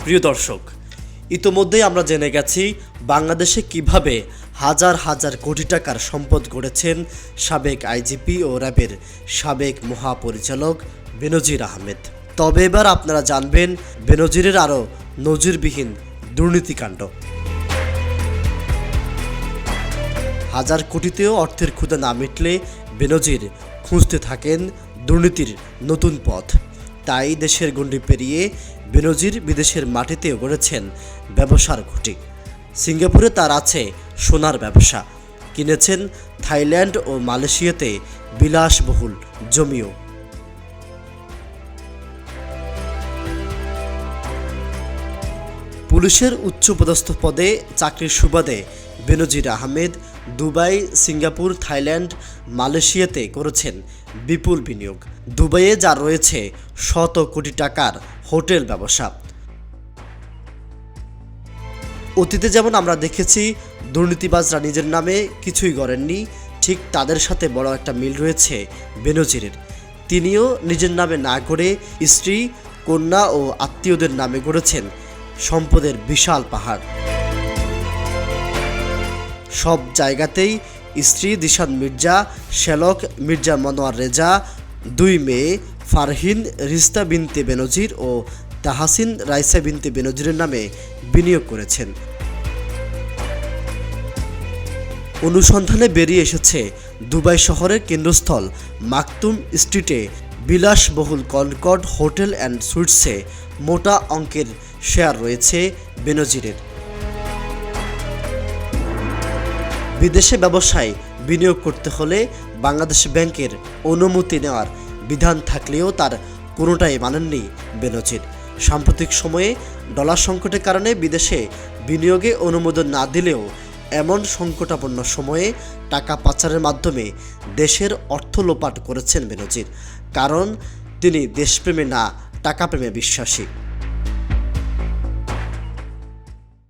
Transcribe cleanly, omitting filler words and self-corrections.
প্রিয় দর্শক, ইতোমধ্যেই আমরা জেনে গেছি বাংলাদেশে কিভাবে হাজার হাজার কোটি টাকার সম্পদ গড়েছেন সাবেক আইজিপি ও র্যাবের সাবেক মহাপরিচালক বেনজির আহমেদ। তবে এবার আপনারা জানবেন বেনজিরের আরও নজিরবিহীন দুর্নীতিকাণ্ড। হাজার কোটিতেও অর্থের ক্ষুধা না মিটলে বেনজির খুঁজতে থাকেন দুর্নীতির নতুন পথ। তাই দেশের গণ্ডি পেরিয়ে বেনজির বিদেশের মাটিতেও গড়েছেন ব্যবসার খুঁটি। সিঙ্গাপুরে তার আছে সোনার ব্যবসা, কিনেছেন থাইল্যান্ড ও মালয়েশিয়াতে বিলাসবহুল জমিও। পুলিশের উচ্চপদস্থ পদে চাকরির সুবাদে বেনজির আহমেদ দুবাই, সিঙ্গাপুর, থাইল্যান্ড, মালয়েশিয়াতে করেছেন বিপুল বিনিয়োগ। দুবাইয়ে যার রয়েছে শত কোটি টাকার হোটেল ব্যবসা। অতীতে যেমন আমরা দেখেছি দুর্নীতিবাজরা নিজের নামে কিছুই গড়েননি, ঠিক তাদের সাথে বড় একটা মিল রয়েছে বেনজিরের। তিনিও নিজের নামে না গড়ে স্ত্রী, কন্যা ও আত্মীয়দের নামে গড়েছেন সম্পদের বিশাল পাহাড়। সব জায়গাতেই স্ত্রী দিশান মির্জা, শ্যালক মির্জা মনোয়ার রেজা, দুই মেয়ে ফারহিন রিস্তা বিনতে বেনজির ও তাহাসিন রাইসা বিনতে বেনজিরের নামে বিনিয়োগ করেছেন। অনুসন্ধানে বেরিয়ে এসেছে দুবাই শহরের কেন্দ্রস্থল মাকতুম স্ট্রিটে বিলাসবহুল কনকর্ড হোটেল অ্যান্ড সুইটসে মোটা অঙ্কের শেয়ার রয়েছে বেনজিরের। বিদেশে ব্যবসায় বিনিয়োগ করতে হলে বাংলাদেশ ব্যাংকের অনুমতি নেওয়ার বিধান থাকলেও তার কোনোটাই মানেননি বেনজির। সাম্প্রতিক সময়ে ডলার সংকটের কারণে বিদেশে বিনিয়োগে অনুমোদন না দিলেও এমন সংকটাপন্ন সময়ে টাকা পাচারের মাধ্যমে দেশের অর্থ লোপাট করেছেন বেনজির। কারণ তিনি দেশপ্রেমে না টাকাপ্রেমে বিশ্বাসী।